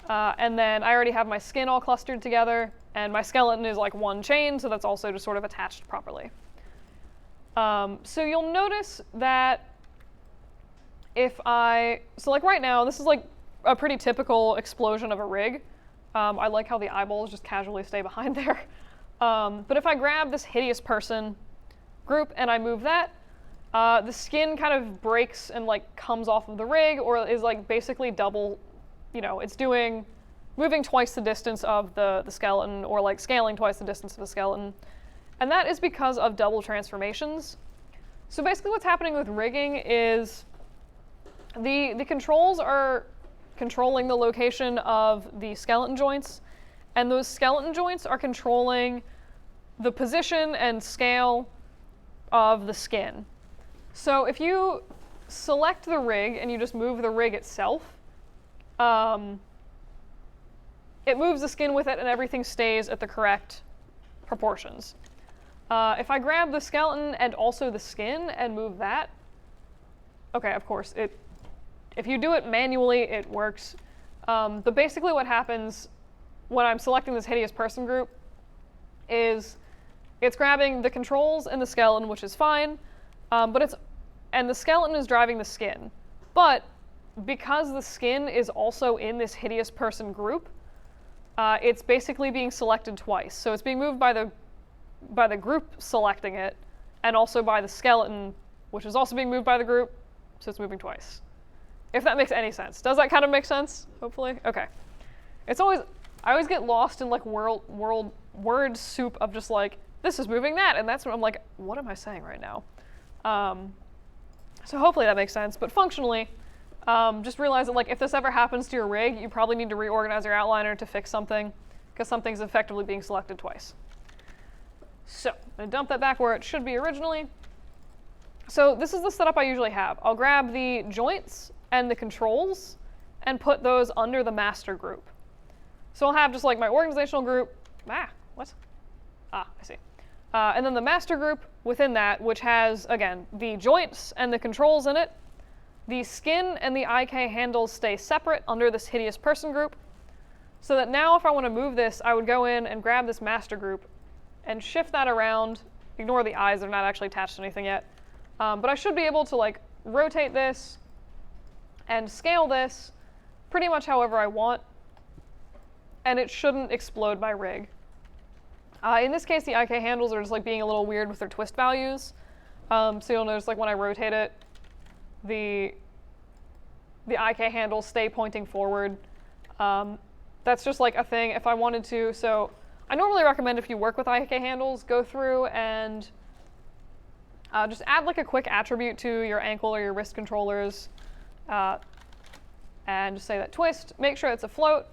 And then I already have my skin all clustered together, and my skeleton is like one chain, so that's also just sort of attached properly. So you'll notice that so like right now, this is like a pretty typical explosion of a rig. I like how the eyeballs just casually stay behind there. But if I grab this hideous person group and I move that, the skin kind of breaks and like comes off of the rig, or is like basically double, it's moving twice the distance of the skeleton, or like scaling twice the distance of the skeleton. And that is because of double transformations. So basically what's happening with rigging is the controls are controlling the location of the skeleton joints, and those skeleton joints are controlling the position and scale of the skin. So if you select the rig and you just move the rig itself, it moves the skin with it and everything stays at the correct proportions. If I grab the skeleton and also the skin and move that, okay, of course, if you do it manually, it works. But basically what happens when I'm selecting this hideous person group is it's grabbing the controls and the skeleton, which is fine, and the skeleton is driving the skin. But because the skin is also in this hideous person group, it's basically being selected twice. So it's being moved by the group selecting it, and also by the skeleton, which is also being moved by the group, so it's moving twice. If that makes any sense. Does that kind of make sense, hopefully? Okay. I always get lost in like word soup of just like, this is moving that, and that's when I'm like, what am I saying right now? So hopefully that makes sense, but functionally, just realize that like if this ever happens to your rig, you probably need to reorganize your outliner to fix something, because something's effectively being selected twice. So, I'm going to dump that back where it should be originally. So this is the setup I usually have. I'll grab the joints and the controls and put those under the master group. So I'll have just like my organizational group, I see. And then the master group within that, which has, again, the joints and the controls in it. The skin and the IK handles stay separate under this hideous person group. So that now if I want to move this, I would go in and grab this master group and shift that around. Ignore the eyes, they're not actually attached to anything yet. But I should be able to like rotate this and scale this pretty much however I want, and it shouldn't explode my rig. In this case, the IK handles are just like being a little weird with their twist values. So you'll notice like when I rotate it, the IK handles stay pointing forward. That's just like a thing if I wanted to. So I normally recommend if you work with IK handles, go through and just add like a quick attribute to your ankle or your wrist controllers, and just say that twist, make sure it's a float.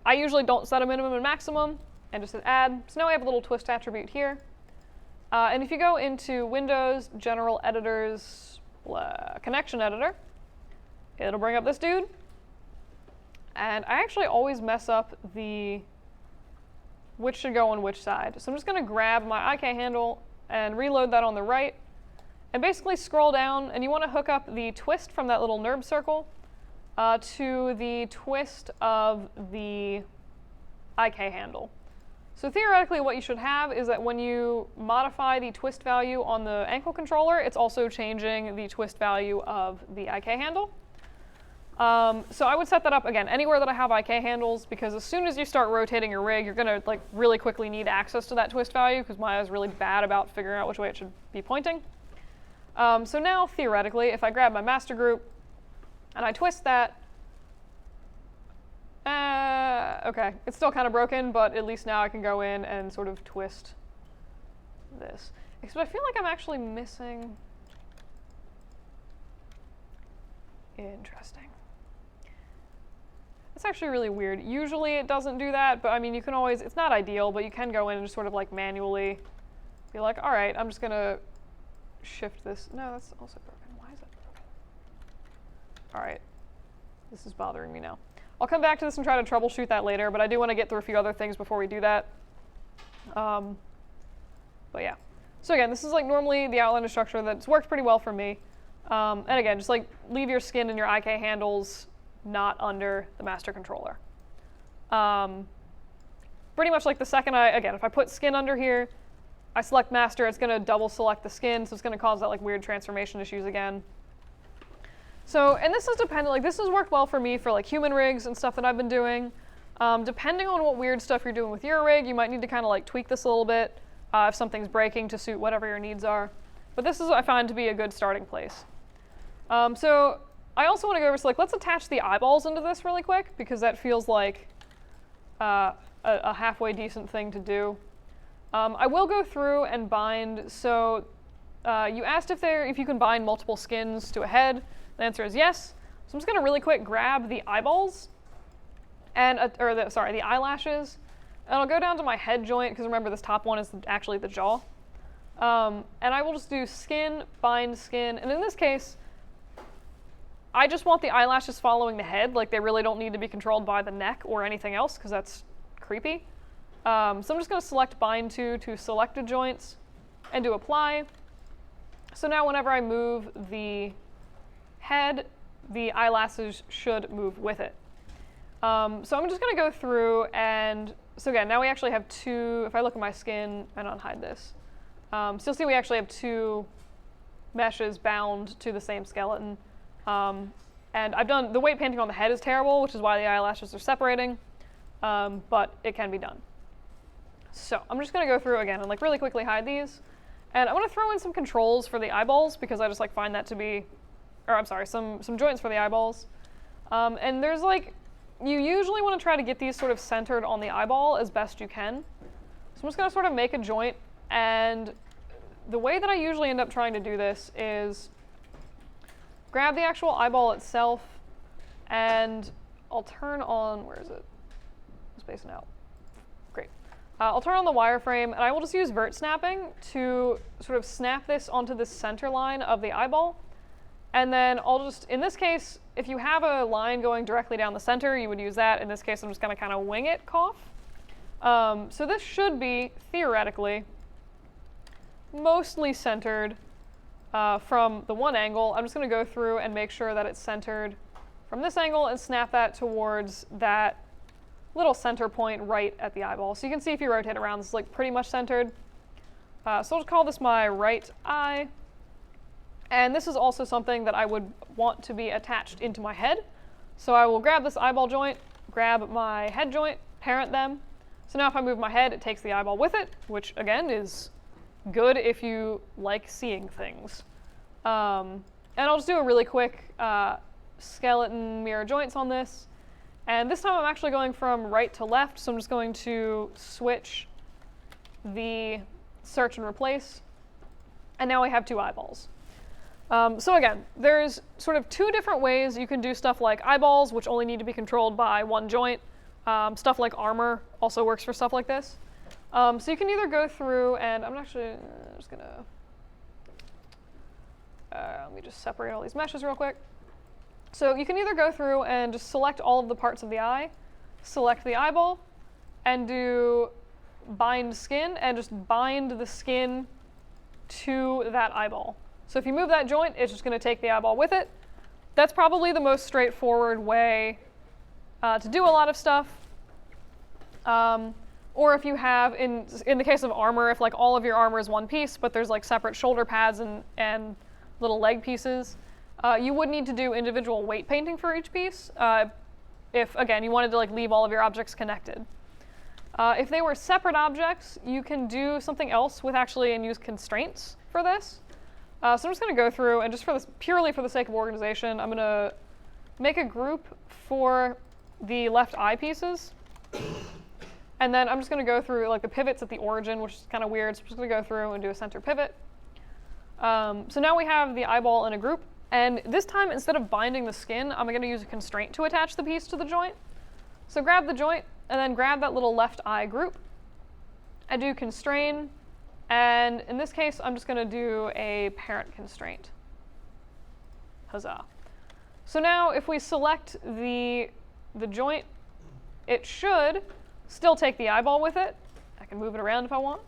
I usually don't set a minimum and maximum, and just hit add. So now I have a little twist attribute here. And if you go into Windows, General Editors, Connection Editor, it'll bring up this dude. And I actually always mess up which should go on which side. So I'm just going to grab my IK handle and reload that on the right, and basically scroll down, and you want to hook up the twist from that little NURB circle to the twist of the IK handle. So theoretically what you should have is that when you modify the twist value on the ankle controller, it's also changing the twist value of the IK handle. So I would set that up, again, anywhere that I have IK handles, because as soon as you start rotating your rig, you're going to like really quickly need access to that twist value, because Maya is really bad about figuring out which way it should be pointing. So now, theoretically, if I grab my master group and I twist that, okay, it's still kind of broken, but at least now I can go in and sort of twist this. Except I feel like I'm actually missing. Interesting. It's actually really weird. Usually it doesn't do that, but I mean, you can always, it's not ideal, but you can go in and just sort of like manually be like, all right, I'm just going to shift this. No, that's also broken. Why is that broken? All right. This is bothering me now. I'll come back to this and try to troubleshoot that later, but I do want to get through a few other things before we do that. But yeah. So again, this is like normally the outliner structure that's worked pretty well for me. And again, just like leave your skin and your IK handles not under the master controller. Pretty much like the second if I put skin under here, I select master, it's going to double select the skin, so it's going to cause that like weird transformation issues again. So, and this is dependent, like this has worked well for me for like human rigs and stuff that I've been doing. Depending on what weird stuff you're doing with your rig, you might need to kind of like tweak this a little bit if something's breaking to suit whatever your needs are. But this is what I find to be a good starting place. So I also want to go over, so like let's attach the eyeballs into this really quick, because that feels like a halfway decent thing to do. I will go through and bind, so you asked if you can bind multiple skins to a head. The answer is yes. So I'm just going to really quick grab the eyeballs, and the eyelashes, and I'll go down to my head joint, because remember this top one is actually the jaw. And I will just do skin, bind skin, and in this case, I just want the eyelashes following the head, like they really don't need to be controlled by the neck or anything else, because that's creepy. So I'm just going to select bind to selected joints and do apply. So now whenever I move the head, the eyelashes should move with it. So I'm just going to go through and, so again, now we actually have two, if I look at my skin and unhide this, so you'll see we actually have two meshes bound to the same skeleton. And I've done, the weight painting on the head is terrible, which is why the eyelashes are separating, but it can be done. So I'm just going to go through again and like really quickly hide these. And I want to throw in some controls for the eyeballs because I just like find that to be, or I'm sorry, some joints for the eyeballs. And there's like, you usually want to try to get these sort of centered on the eyeball as best you can. So I'm just going to sort of make a joint, and the way that I usually end up trying to do this is grab the actual eyeball itself, and I'll turn on, where is it? I'm spacing out. Great. I'll turn on the wireframe, and I will just use vert snapping to sort of snap this onto the center line of the eyeball. And then I'll just, in this case, if you have a line going directly down the center, you would use that. In this case, I'm just going to kind of wing it, cough. So this should be, theoretically, mostly centered from the one angle. I'm just going to go through and make sure that it's centered from this angle and snap that towards that little center point right at the eyeball. So you can see if you rotate around, it's like pretty much centered. So I'll just call this my right eye. And this is also something that I would want to be attached into my head. So I will grab this eyeball joint, grab my head joint, parent them. So now if I move my head, it takes the eyeball with it, which again is good if you like seeing things. And I'll just do a really quick skeleton mirror joints on this. And this time I'm actually going from right to left, so I'm just going to switch the search and replace. And now I have two eyeballs. So again, there's sort of two different ways you can do stuff like eyeballs, which only need to be controlled by one joint. Stuff like armor also works for stuff like this. So you can either go through, and I'm actually just gonna, let me just separate all these meshes real quick. So you can either go through and just select all of the parts of the eye, select the eyeball, and do bind skin, and just bind the skin to that eyeball. So if you move that joint, it's just going to take the eyeball with it. That's probably the most straightforward way to do a lot of stuff. Or if you have, in the case of armor, if like all of your armor is one piece, but there's like separate shoulder pads and little leg pieces, you would need to do individual weight painting for each piece. If, again, you wanted to like leave all of your objects connected. If they were separate objects, you can do something else with actually and use constraints for this. So I'm just going to go through and just for this, purely for the sake of organization, I'm going to make a group for the left eye pieces. And then I'm just going to go through like the pivots at the origin, which is kind of weird. So I'm just going to go through and do a center pivot. So now we have the eyeball in a group. And this time, instead of binding the skin, I'm going to use a constraint to attach the piece to the joint. So grab the joint and then grab that little left eye group. I do constrain. And in this case, I'm just going to do a parent constraint. Huzzah. So now if we select the joint, it should still take the eyeball with it. I can move it around if I want.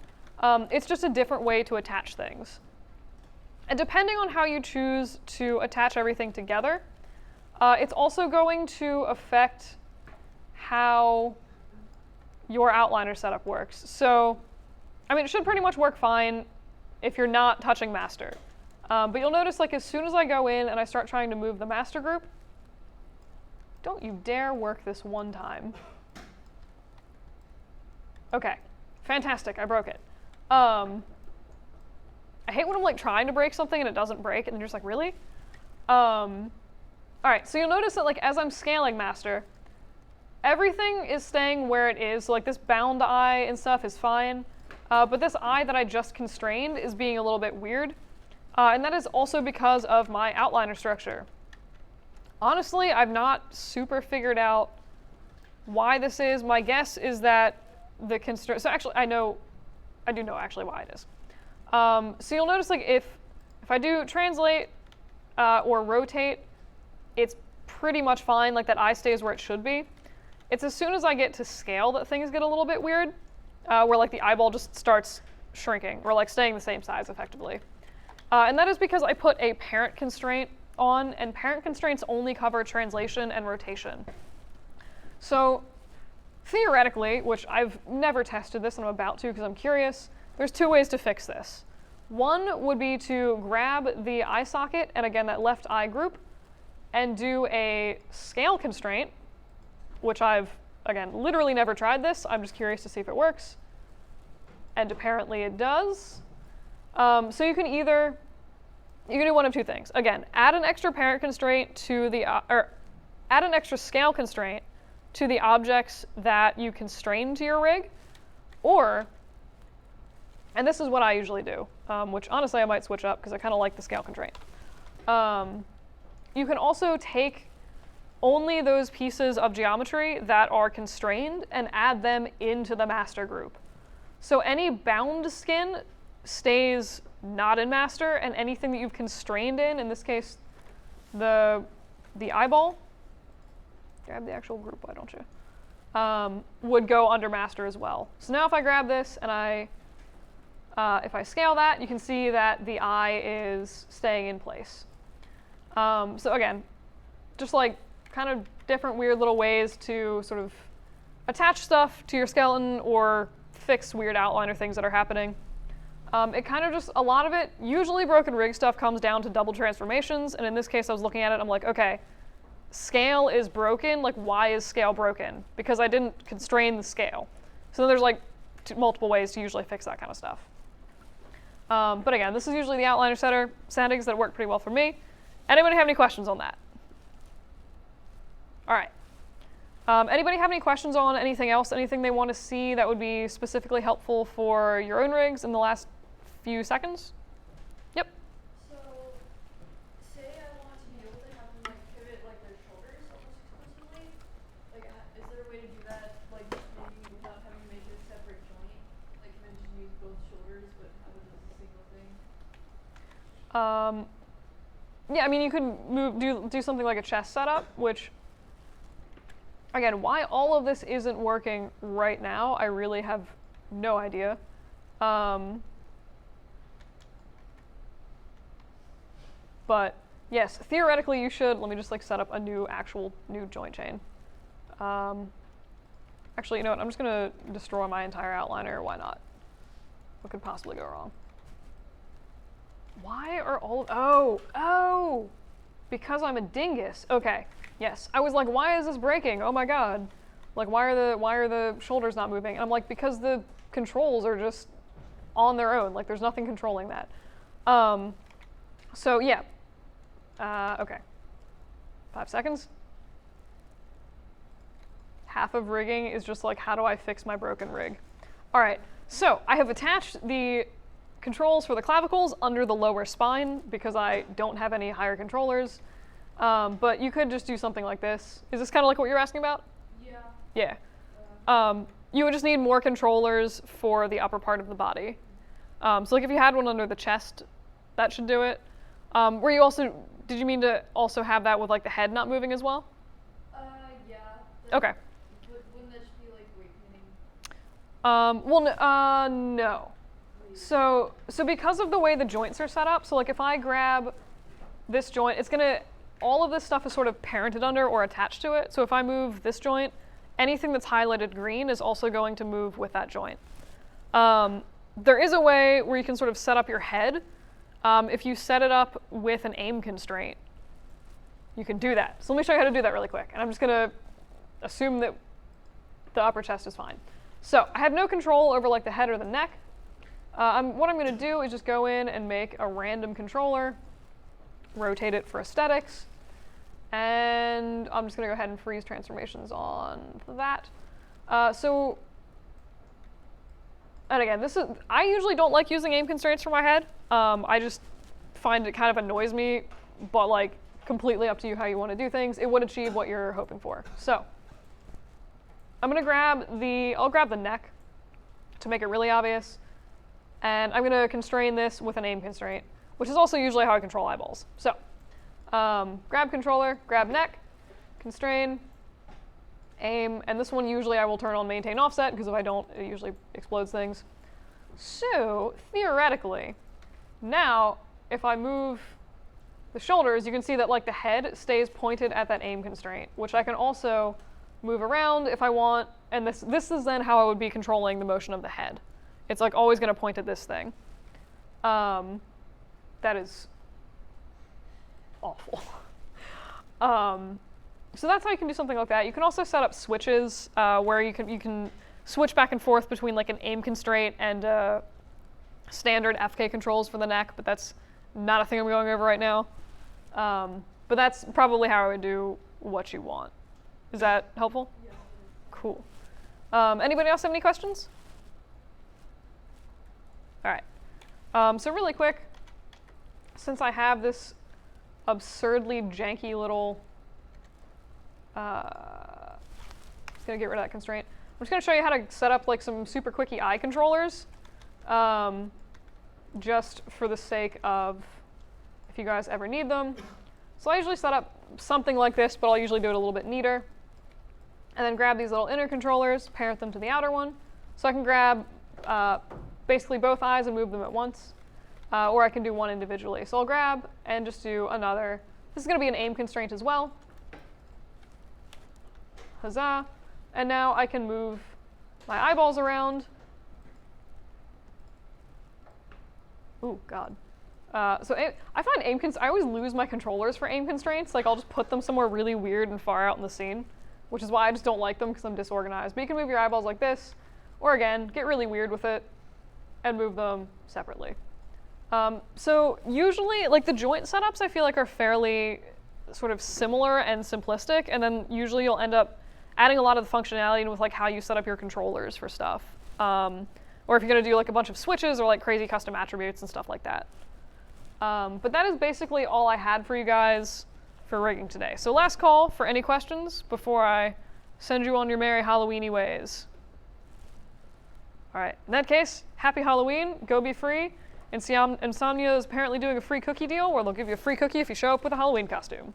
It's just a different way to attach things. And depending on how you choose to attach everything together, it's also going to affect how your outliner setup works. So, I mean, it should pretty much work fine if you're not touching master. But you'll notice, like, as soon as I go in and I start trying to move the master group, don't you dare work this one time. Okay, fantastic, I broke it. I hate when I'm like trying to break something and it doesn't break, and you're just like, really? All right, so you'll notice that like as I'm scaling master, everything is staying where it is. So like this bound eye and stuff is fine, but this eye that I just constrained is being a little bit weird, and that is also because of my outliner structure. Honestly, I've not super figured out why this is. My guess is that the constraint. So actually, I do know actually why it is. So you'll notice like if I do translate or rotate, it's pretty much fine. Like that eye stays where it should be. It's as soon as I get to scale that things get a little bit weird. where like the eyeball just starts shrinking, or like staying the same size effectively. And that is because I put a parent constraint on, and parent constraints only cover translation and rotation. So theoretically, which I've never tested this and I'm about to because I'm curious, there's two ways to fix this. One would be to grab the eye socket, and again that left eye group, and do a scale constraint, which I've, again, literally never tried this. I'm just curious to see if it works. And apparently it does. So you can do one of two things. Again, add an extra parent constraint to the, or add an extra scale constraint to the objects that you constrain to your rig, or, and this is what I usually do, which honestly I might switch up because I kind of like the scale constraint. You can also take only those pieces of geometry that are constrained and add them into the master group. So any bound skin stays not in master, and anything that you've constrained in this case, the eyeball, grab the actual group, why don't you, would go under master as well. So now if I grab this and if I scale that, you can see that the eye is staying in place. So again, just like kind of different weird little ways to sort of attach stuff to your skeleton or fix weird outliner things that are happening. It kind of just, a lot of it, usually broken rig stuff comes down to double transformations, and in this case I was looking at it, I'm like, okay, scale is broken, like why is scale broken? Because I didn't constrain the scale. So there's like multiple ways to usually fix that kind of stuff. But again, this is usually the outliner settings that work pretty well for me. Anybody have any questions on that? All right. Anybody have any questions on anything else, anything they want to see that would be specifically helpful for your own rigs in the last few seconds? Yep. So, say I want to be able to have them like pivot like their shoulders almost exclusively. Like, is there a way to do that, like maybe without having to make a separate joint? Like, can I just use both shoulders but have it as a single thing? Yeah, I mean, you could do something like a chest setup, which, again, why all of this isn't working right now, I really have no idea. But yes, theoretically you should, let me just like set up a new joint chain. Actually, you know what, I'm just gonna destroy my entire outliner, why not? What could possibly go wrong? Why are oh, because I'm a dingus. Okay, yes, I was like, why is this breaking? Oh my God. Like, why are the shoulders not moving? And I'm like, because the controls are just on their own. Like, there's nothing controlling that. So yeah, okay, 5 seconds. Half of rigging is just like, how do I fix my broken rig? All right, so I have attached the controls for the clavicles under the lower spine because I don't have any higher controllers. But you could just do something like this. Is this kind of like what you're asking about? Yeah. Yeah. You would just need more controllers for the upper part of the body. So like if you had one under the chest, that should do it. Did you mean to also have that with like the head not moving as well? Yeah. Okay. Wouldn't that just be like weight training? No. So because of the way the joints are set up, so like if I grab this joint, all of this stuff is sort of parented under or attached to it. So if I move this joint, anything that's highlighted green is also going to move with that joint. There is a way where you can sort of set up your head. If you set it up with an aim constraint, you can do that. So let me show you how to do that really quick. And I'm just gonna assume that the upper chest is fine. So I have no control over like the head or the neck. What I'm gonna do is just go in and make a random controller, rotate it for aesthetics, and I'm just gonna go ahead and freeze transformations on that. And again, I usually don't like using aim constraints for my head. I just find it kind of annoys me, but like completely up to you how you want to do things. It would achieve what you're hoping for. So I'm gonna I'll grab the neck to make it really obvious, and I'm gonna constrain this with an aim constraint, which is also usually how I control eyeballs. So grab controller, grab neck, constrain, aim, and this one usually I will turn on maintain offset, because if I don't, it usually explodes things. So, theoretically, now, if I move the shoulders, you can see that like the head stays pointed at that aim constraint, which I can also move around if I want, and this is then how I would be controlling the motion of the head. It's like always going to point at this thing. That is awful. So that's how you can do something like that. You can also set up switches where you can switch back and forth between like an aim constraint and standard FK controls for the neck, but that's not a thing I'm going over right now. But that's probably how I would do what you want. Is that helpful? Yeah. Cool. Anybody else have any questions? All right. So really quick, since I have this absurdly janky little, just gonna get rid of that constraint. I'm just gonna show you how to set up like some super quickie eye controllers, just for the sake of if you guys ever need them. So I usually set up something like this, but I'll usually do it a little bit neater. And then grab these little inner controllers, parent them to the outer one. So I can grab basically both eyes and move them at once, or I can do one individually. So I'll grab and just do another. This is going to be an aim constraint as well. Huzzah. And now I can move my eyeballs around. Ooh, God. So I find I always lose my controllers for aim constraints. Like I'll just put them somewhere really weird and far out in the scene, which is why I just don't like them because I'm disorganized. But you can move your eyeballs like this, or again, get really weird with it and move them separately. So usually, like the joint setups I feel like are fairly sort of similar and simplistic, and then usually you'll end up adding a lot of the functionality in with like how you set up your controllers for stuff. Or if you're gonna do like a bunch of switches or like crazy custom attributes and stuff like that. But that is basically all I had for you guys for rigging today. So last call for any questions before I send you on your merry Halloweeny ways. All right, in that case, happy Halloween, go be free. Insomnia is apparently doing a free cookie deal where they'll give you a free cookie if you show up with a Halloween costume.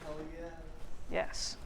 Hell yeah. Yes.